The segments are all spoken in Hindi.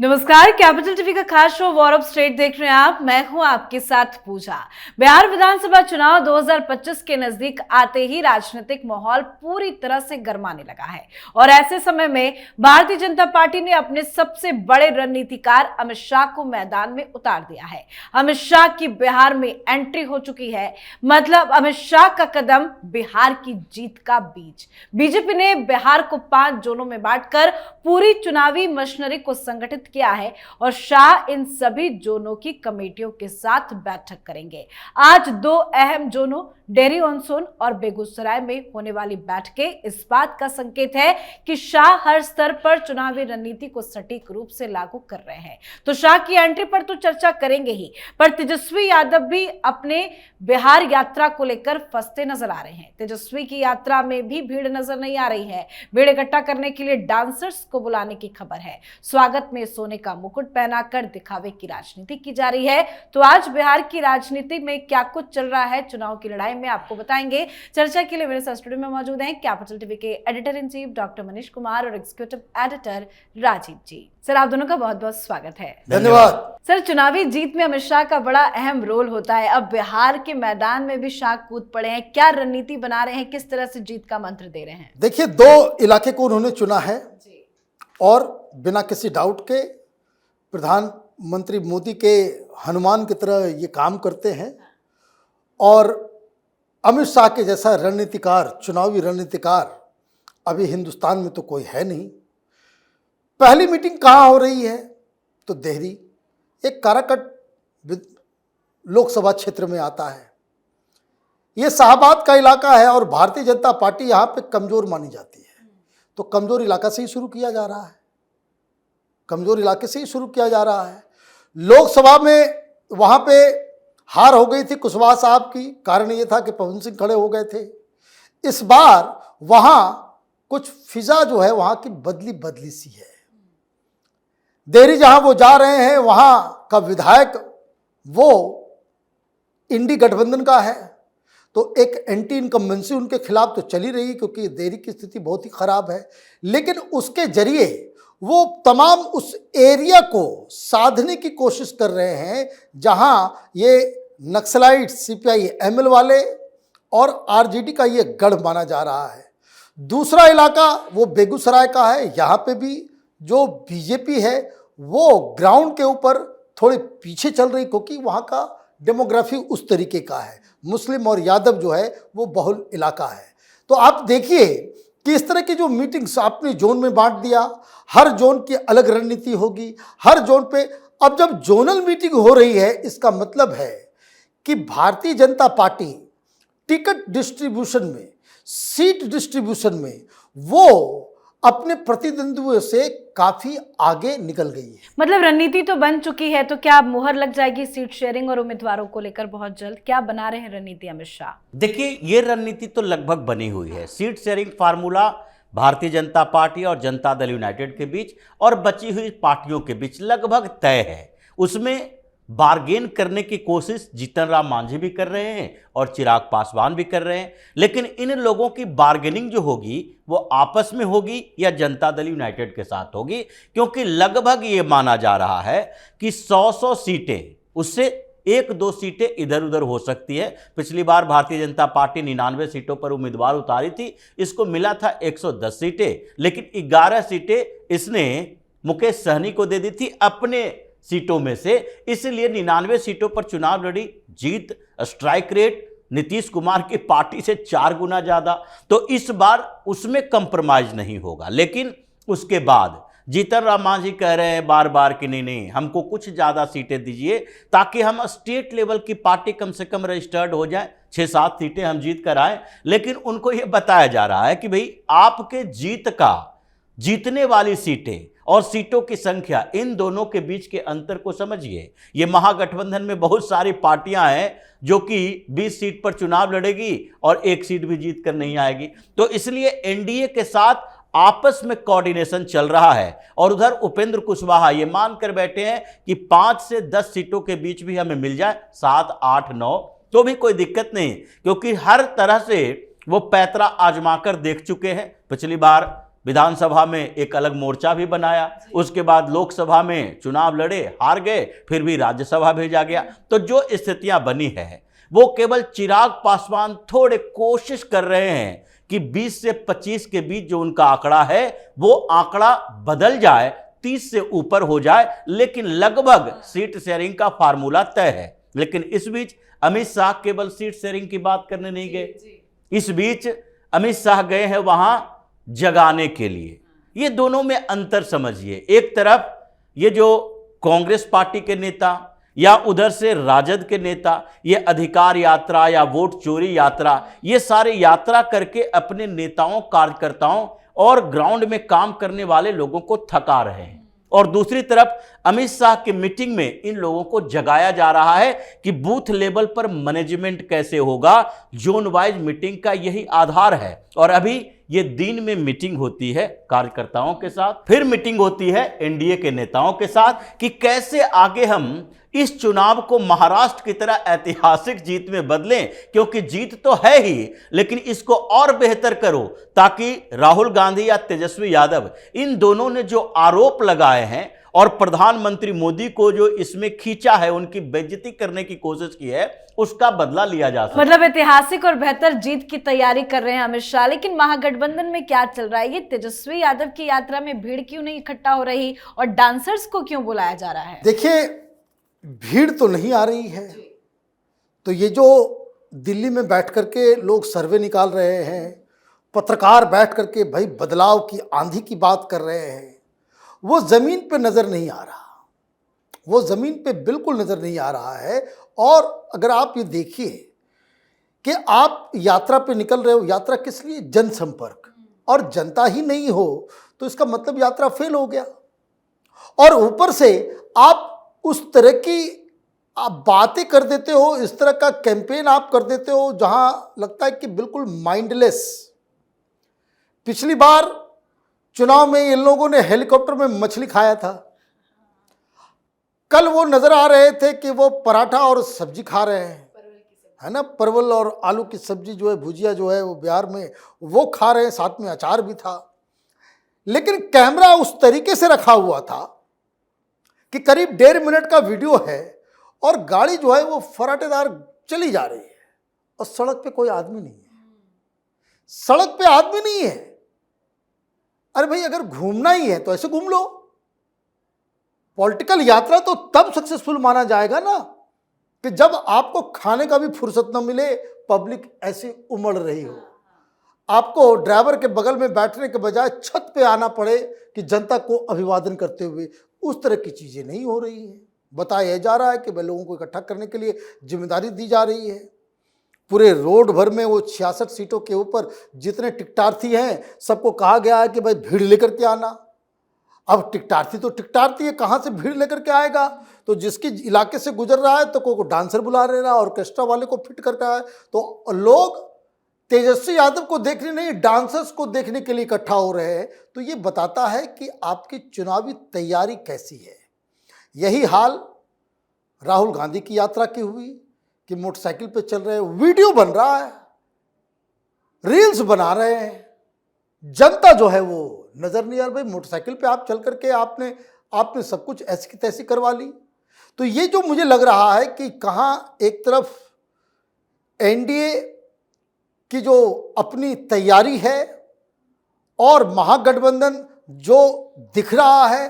नमस्कार, कैपिटल टीवी का खास शो वॉर ऑफ स्टेट देख रहे हैं आप। मैं हूं आपके साथ पूजा। बिहार विधानसभा चुनाव 2025 के नजदीक आते ही राजनीतिक माहौल पूरी तरह से गरमाने लगा है और ऐसे समय में भारतीय जनता पार्टी ने अपने सबसे बड़े रणनीतिकार अमित शाह को मैदान में उतार दिया है। अमित शाह की बिहार में एंट्री हो चुकी है, मतलब अमित शाह का कदम बिहार की जीत का बीज। बीजेपी ने बिहार को 5 जोनों में बांटकर पूरी चुनावी मशीनरी को संगठित किया है और शाह इन सभी जोनों की कमेटियों के साथ बैठक करेंगे। आज 2 अहम जोनों डेहरी ऑन सोन और बेगूसराय में होने वाली बैठकें इस बात का संकेत है कि शाह हर स्तर पर चुनावी रणनीति को सटीक रूप से लागू कर रहे हैं। तो शाह की एंट्री पर तो चर्चा करेंगे ही, पर तेजस्वी यादव भी अपने बिहार यात्रा को लेकर फंसते नजर आ रहे हैं। तेजस्वी की यात्रा में भी भीड़ नजर नहीं आ रही है। भीड़ इकट्ठा करने के लिए डांसर्स को बुलाने की खबर है। स्वागत में सोने का मुकुट पहनाकर दिखावे की राजनीति की जा रही है। तो आज बिहार की राजनीति में क्या कुछ चल रहा है चुनाव की लड़ाई में, आपको बताएंगे। चर्चा के लिए मेरे साथ स्टूडियो में मौजूद हैं कैपिटल टीवी के editor in chief doctor Manish Kumar और एग्जीक्यूटिव एडिटर राजीव जी। सर, आप दोनों का बहुत बहुत स्वागत है। धन्यवाद। सर, चुनावी जीत में अमित शाह का बड़ा अहम रोल होता है। अब बिहार के मैदान में भी शाह कूद पड़े हैं। क्या रणनीति बना रहे हैं, किस तरह से जीत का मंत्र दे रहे हैं? देखिए, 2 इलाके को उन्होंने चुना है और बिना किसी डाउट के प्रधानमंत्री मोदी के हनुमान की तरह ये काम करते हैं। और अमित शाह के जैसा रणनीतिकार, चुनावी रणनीतिकार अभी हिंदुस्तान में तो कोई है नहीं। पहली मीटिंग कहाँ हो रही है? तो देहरी, एक काराकट लोकसभा क्षेत्र में आता है। ये शाहबाद का इलाका है और भारतीय जनता पार्टी यहाँ पे कमजोर मानी जाती है, तो कमजोर इलाका से ही शुरू किया जा रहा है। कमजोर इलाके से ही शुरू किया जा रहा है। लोकसभा में वहाँ पे हार हो गई थी कुशवाहा साहब की, कारण ये था कि पवन सिंह खड़े हो गए थे। इस बार वहाँ कुछ फिजा जो है वहाँ की बदली बदली सी है। देहरी जहाँ वो जा रहे हैं वहाँ का विधायक वो इंडी गठबंधन का है, तो एक एंटी इनकम्बेंसी उनके खिलाफ तो चली रही, क्योंकि देहरी की स्थिति बहुत ही खराब है। लेकिन उसके जरिए वो तमाम उस एरिया को साधने की कोशिश कर रहे हैं जहां ये नक्सलाइट, सीपीआई एमएल वाले और आरजेडी का ये गढ़ माना जा रहा है। दूसरा इलाका वो बेगूसराय का है। यहाँ पे भी जो बीजेपी है वो ग्राउंड के ऊपर थोड़ी पीछे चल रही, क्योंकि वहाँ का डेमोग्राफी उस तरीके का है। मुस्लिम और यादव जो है वो बहुल इलाका है। तो आप देखिए कि इस तरह की जो मीटिंग्स आपने जोन में बांट दिया, हर जोन की अलग रणनीति होगी, हर जोन पे। अब जब जोनल मीटिंग हो रही है, इसका मतलब है कि Bharatiya Janata party ticket distribution में, सीट डिस्ट्रीब्यूशन में वो अपने प्रतिद्वंदियों से काफी आगे निकल गई है। मतलब रणनीति तो बन चुकी है, तो क्या अब मुहर लग जाएगी सीट शेयरिंग और उम्मीदवारों को लेकर बहुत जल्द? क्या बना रहे हैं रणनीति अमित शाह? देखिए, ये रणनीति तो लगभग बनी हुई है। Seat sharing formula Bharatiya Janata party और जनता दल यूनाइटेड के बीच और बची हुई पार्टियों के बीच लगभग तय है। उसमें बार्गेन करने की कोशिश जीतन राम मांझी भी कर रहे हैं और चिराग पासवान भी कर रहे हैं। लेकिन इन लोगों की बार्गेनिंग जो होगी वो आपस में होगी या जनता दल यूनाइटेड के साथ होगी, क्योंकि लगभग ये माना जा रहा है कि 100 सीटें, उससे 1-2 सीटें इधर उधर हो सकती है। पिछली बार भारतीय जनता पार्टी 99 सीटों पर उम्मीदवार उतारी थी, इसको मिला था 110 सीटें, लेकिन 11 सीटें इसने मुकेश सहनी को दे दी थी अपने सीटों में से। इसलिए 99 सीटों पर चुनाव लड़ी, जीत, स्ट्राइक रेट नीतीश कुमार की पार्टी से 4 गुना ज्यादा। तो इस बार उसमें कंप्रोमाइज नहीं होगा। लेकिन उसके बाद जीतन राम मांझी कह रहे हैं बार बार कि नहीं, हमको कुछ ज्यादा सीटें दीजिए ताकि हम स्टेट लेवल की पार्टी कम से कम रजिस्टर्ड हो जाए, 6-7 सीटें हम जीत कर आए। लेकिन उनको यह बताया जा रहा है कि भाई आपके जीतने वाली सीटें और सीटों की संख्या, इन दोनों के बीच के अंतर को समझिए। ये महागठबंधन में बहुत सारी पार्टियां हैं जो कि 20 सीट पर चुनाव लड़ेगी और 1 सीट भी जीत कर नहीं आएगी। तो इसलिए एनडीए के साथ आपस में कोऑर्डिनेशन चल रहा है। और उधर उपेंद्र कुशवाहा ये मान कर बैठे हैं कि 5 से 10 सीटों के बीच भी हमें मिल जाए, 7, 8, 9 तो भी कोई दिक्कत नहीं, क्योंकि हर तरह से वो पैतरा आजमाकर देख चुके हैं। पिछली बार विधानसभा में एक अलग मोर्चा भी बनाया, उसके बाद लोकसभा में चुनाव लड़े, हार गए, फिर भी राज्यसभा भेजा गया। तो जो स्थितियां बनी है वो केवल चिराग पासवान थोड़े कोशिश कर रहे हैं कि 20 से 25 के बीच जो उनका आंकड़ा है वो आंकड़ा बदल जाए, 30 से ऊपर हो जाए, लेकिन लगभग सीट शेयरिंग का फार्मूला तय है। लेकिन इस बीच अमित शाह केवल सीट शेयरिंग की बात करने नहीं गए, इस बीच अमित शाह गए हैं वहां जगाने के लिए। ये दोनों में अंतर समझिए, एक तरफ ये जो कांग्रेस पार्टी के नेता या उधर से राजद के नेता ये अधिकार यात्रा या वोट चोरी यात्रा, ये सारे यात्रा करके अपने नेताओं, कार्यकर्ताओं और ग्राउंड में काम करने वाले लोगों को थका रहे हैं, और दूसरी तरफ अमित शाह की मीटिंग में इन लोगों को जगाया जा रहा है कि बूथ लेवल पर मैनेजमेंट कैसे होगा। जोन वाइज मीटिंग का यही आधार है। और अभी ये दिन में मीटिंग होती है कार्यकर्ताओं के साथ, फिर मीटिंग होती है एनडीए के नेताओं के साथ कि कैसे आगे हम इस चुनाव को महाराष्ट्र की तरह ऐतिहासिक जीत में बदलें, क्योंकि जीत तो है ही, लेकिन इसको और बेहतर करो ताकि राहुल गांधी या तेजस्वी यादव, इन दोनों ने जो आरोप लगाए हैं और प्रधानमंत्री मोदी को जो इसमें खींचा है, उनकी बेइज्जती करने की कोशिश की है, उसका बदला लिया जा सकता है। मतलब ऐतिहासिक और बेहतर जीत की तैयारी कर रहे हैं अमित शाह। लेकिन महागठबंधन में क्या चल रहा है? ये तेजस्वी यादव की यात्रा में भीड़ क्यों नहीं इकट्ठा हो रही और डांसर्स को क्यों बुलाया जा रहा है? देखिए, भीड़ तो नहीं आ रही है, तो ये जो दिल्ली में बैठ करके लोग सर्वे निकाल रहे हैं, पत्रकार बैठ करके भाई बदलाव की आंधी की बात कर रहे हैं, वो जमीन पे नजर नहीं आ रहा, वो जमीन पे बिल्कुल नजर नहीं आ रहा है। और अगर आप ये देखिए कि आप यात्रा पे निकल रहे हो, यात्रा किस लिए? जनसंपर्क, और जनता ही नहीं हो तो इसका मतलब यात्रा फेल हो गया। और ऊपर से आप उस तरह की आप बातें कर देते हो, इस तरह का कैंपेन आप कर देते हो जहां लगता है कि बिल्कुल माइंडलेस। पिछली बार चुनाव में इन लोगों ने हेलीकॉप्टर में मछली खाया था, कल वो नजर आ रहे थे कि वो पराठा और सब्जी खा रहे हैं, है ना, परवल और आलू की सब्जी जो है, भुजिया जो है वो बिहार में वो खा रहे हैं, साथ में अचार भी था। लेकिन कैमरा उस तरीके से रखा हुआ था कि करीब 1.5 मिनट का वीडियो है और गाड़ी जो है वो फराटेदार चली जा रही है और सड़क पे कोई आदमी नहीं है, सड़क पे आदमी नहीं है। अरे भाई, अगर घूमना ही है तो ऐसे घूम लो। पॉलिटिकल यात्रा तो तब सक्सेसफुल माना जाएगा ना कि जब आपको खाने का भी फुर्सत न मिले, पब्लिक ऐसे उमड़ रही हो, आपको ड्राइवर के बगल में बैठने के बजाय छत पे आना पड़े कि जनता को अभिवादन करते हुए। उस तरह की चीजें नहीं हो रही है। बताया जा रहा है कि भाई लोगों को इकट्ठा करने के लिए जिम्मेदारी दी जा रही है। पूरे रोड भर में वो 66 सीटों के ऊपर जितने टिकटार्थी हैं सबको कहा गया है कि भाई भीड़ लेकर के आना। अब टिकटार्थी तो टिकटार्थी है, कहाँ से भीड़ लेकर के आएगा? तो जिसके इलाके से गुजर रहा है तो को डांसर बुला ले रहा है, ऑर्केस्ट्रा वाले को फिट करके आए। तो लोग तेजस्वी यादव को देखने नहीं, डांसर्स को देखने के लिए इकट्ठा हो रहे हैं। तो ये बताता है कि आपकी चुनावी तैयारी कैसी है। यही हाल राहुल गांधी की यात्रा की हुई कि मोटरसाइकिल पे चल रहे हैं, वीडियो बन रहा है, रील्स बना रहे हैं, जनता जो है वो नजर नहीं आ रही। भाई मोटरसाइकिल पे आप चल करके आपने सब कुछ ऐसी की तैसी करवा ली। तो ये जो मुझे लग रहा है कि कहाँ एक तरफ एनडीए की जो अपनी तैयारी है और महागठबंधन जो दिख रहा है,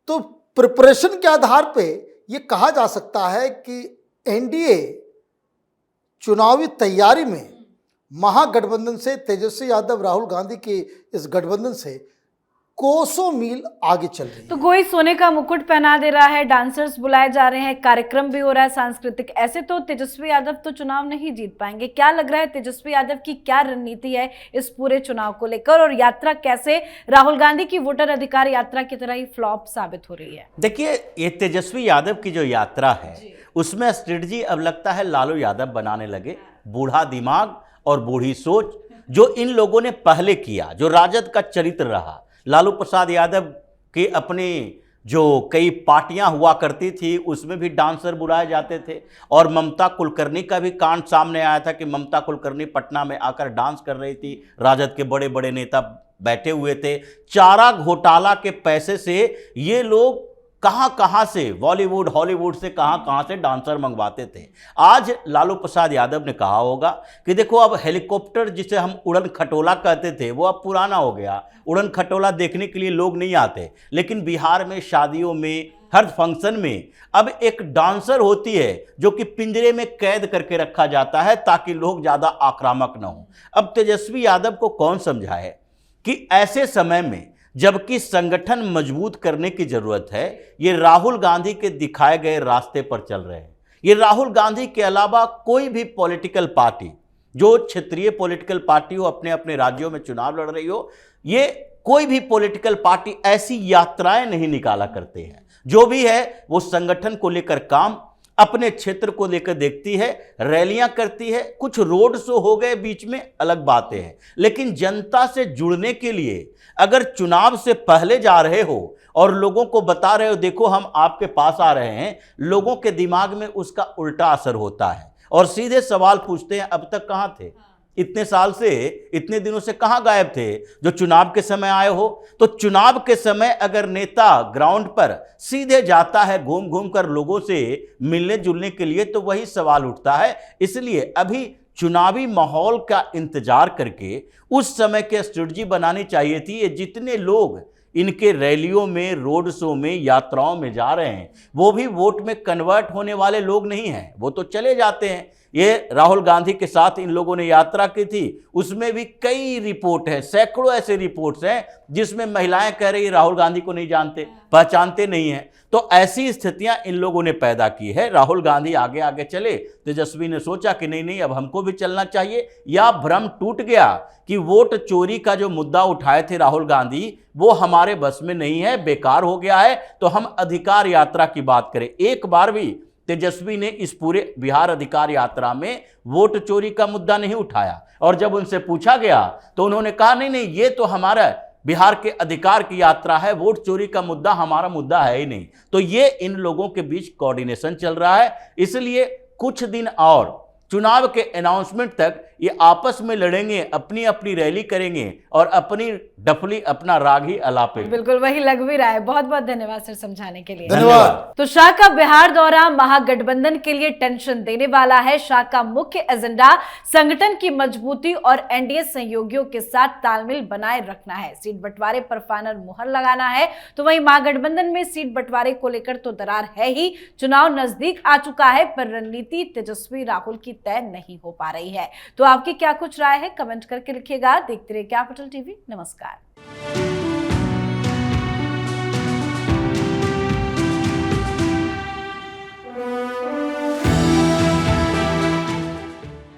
तो प्रिपरेशन के आधार पे ये कहा जा सकता है कि एनडीए चुनावी तैयारी में महागठबंधन से, तेजस्वी यादव राहुल गांधी के इस गठबंधन से कोसों मील आगे चल रही है। तो कोई सोने का मुकुट पहना दे रहा है, डांसर्स बुलाए जा रहे हैं, कार्यक्रम भी हो रहा है सांस्कृतिक। ऐसे तो तेजस्वी यादव तो चुनाव नहीं जीत पाएंगे। क्या लग रहा है तेजस्वी यादव की क्या रणनीति है इस पूरे चुनाव को लेकर, और यात्रा कैसे राहुल गांधी की वोटर अधिकार यात्रा की तरह ही फ्लॉप साबित हो रही है? देखिए, ये तेजस्वी यादव की जो यात्रा है उसमें स्ट्रेटजी अब लगता है लालू यादव बनाने लगे। बूढ़ा दिमाग और बूढ़ी सोच जो इन लोगों ने पहले किया, जो राजद का चरित्र रहा, लालू प्रसाद यादव के अपने जो कई पार्टियां हुआ करती थी उसमें भी डांसर बुलाए जाते थे। और ममता कुलकर्णी का भी कांड सामने आया था कि ममता कुलकर्णी पटना में आकर डांस कर रही थी, राजद के बड़े बड़े नेता बैठे हुए थे। चारा घोटाला के पैसे से ये लोग कहां कहां से, बॉलीवुड हॉलीवुड से कहां कहां से डांसर मंगवाते थे। आज लालू प्रसाद यादव ने कहा होगा कि देखो अब हेलीकॉप्टर जिसे हम उड़न खटोला कहते थे वो अब पुराना हो गया, उड़न खटोला देखने के लिए लोग नहीं आते। लेकिन बिहार में शादियों में, हर फंक्शन में अब एक डांसर होती है जो कि पिंजरे में कैद करके रखा जाता है ताकि लोग ज्यादा आक्रामक न हो। अब तेजस्वी यादव को कौन समझाए कि ऐसे समय में जबकि संगठन मजबूत करने की जरूरत है, ये राहुल गांधी के दिखाए गए रास्ते पर चल रहे हैं। ये राहुल गांधी के अलावा कोई भी पॉलिटिकल पार्टी, जो क्षेत्रीय पॉलिटिकल पार्टी हो, अपने अपने राज्यों में चुनाव लड़ रही हो, ये कोई भी पॉलिटिकल पार्टी ऐसी यात्राएं नहीं निकाला करते हैं। जो भी है वो संगठन को लेकर काम, अपने क्षेत्र को लेकर देखती है, रैलियां करती है, कुछ रोड शो हो गए बीच में, अलग बातें हैं। लेकिन जनता से जुड़ने के लिए अगर चुनाव से पहले जा रहे हो और लोगों को बता रहे हो देखो हम आपके पास आ रहे हैं, लोगों के दिमाग में उसका उल्टा असर होता है और सीधे सवाल पूछते हैं अब तक कहां थे, इतने साल से, इतने दिनों से कहां गायब थे जो चुनाव के समय आए हो। तो चुनाव के समय अगर नेता ग्राउंड पर सीधे जाता है घूम घूम कर लोगों से मिलने जुलने के लिए, तो वही सवाल उठता है। इसलिए अभी चुनावी माहौल का इंतजार करके उस समय की स्ट्रेटजी बनानी चाहिए थी। ये जितने लोग इनके रैलियों में, रोड शो में, यात्राओं में जा रहे हैं, वो भी वोट में कन्वर्ट होने वाले लोग नहीं हैं, वो तो चले जाते हैं। ये राहुल गांधी के साथ इन लोगों ने यात्रा की थी, उसमें भी कई रिपोर्ट है, सैकड़ों ऐसे रिपोर्ट्स हैं जिसमें महिलाएं कह रही राहुल गांधी को नहीं जानते, पहचानते नहीं हैं। तो ऐसी स्थितियां इन लोगों ने पैदा की है। राहुल गांधी आगे आगे चले, तेजस्वी ने सोचा कि नहीं नहीं अब हमको भी चलना चाहिए, या भ्रम टूट गया कि वोट चोरी का जो मुद्दा उठाए थे राहुल गांधी वो हमारे बस में नहीं है, बेकार हो गया है, तो हम अधिकार यात्रा की बात करें। एक बार भी तेजस्वी ने इस पूरे बिहार अधिकार यात्रा में वोट चोरी का मुद्दा नहीं उठाया। और जब उनसे पूछा गया तो उन्होंने कहा नहीं नहीं ये तो हमारा बिहार के अधिकार की यात्रा है, वोट चोरी का मुद्दा हमारा मुद्दा है ही नहीं। तो ये इन लोगों के बीच कोऑर्डिनेशन चल रहा है। इसलिए कुछ दिन और चुनाव के अनाउंसमेंट तक ये आपस में लड़ेंगे, अपनी अपनी रैली करेंगे और अपनी डफली, अपना राग ही अलापेंगे। बिल्कुल वही लग भी रहा है। बहुत बहुत धन्यवाद सर समझाने के लिए। धन्यवाद। तो शाह का बिहार दौरा महागठबंधन के लिए टेंशन देने वाला है। शाह का मुख्य एजेंडा संगठन की मजबूती और एनडीए सहयोगियों के साथ तालमेल बनाए रखना है। सीट बंटवारे पर फाइनल मुहर लगाना है। तो वहीं महागठबंधन में सीट बंटवारे को लेकर तो दरार है ही, चुनाव नजदीक आ चुका है, पर रणनीति तेजस्वी राहुल की तय नहीं हो पा रही है। तो आपकी क्या कुछ राय है, कमेंट करके लिखिएगा। देखते रहिए कैपिटल टीवी। नमस्कार।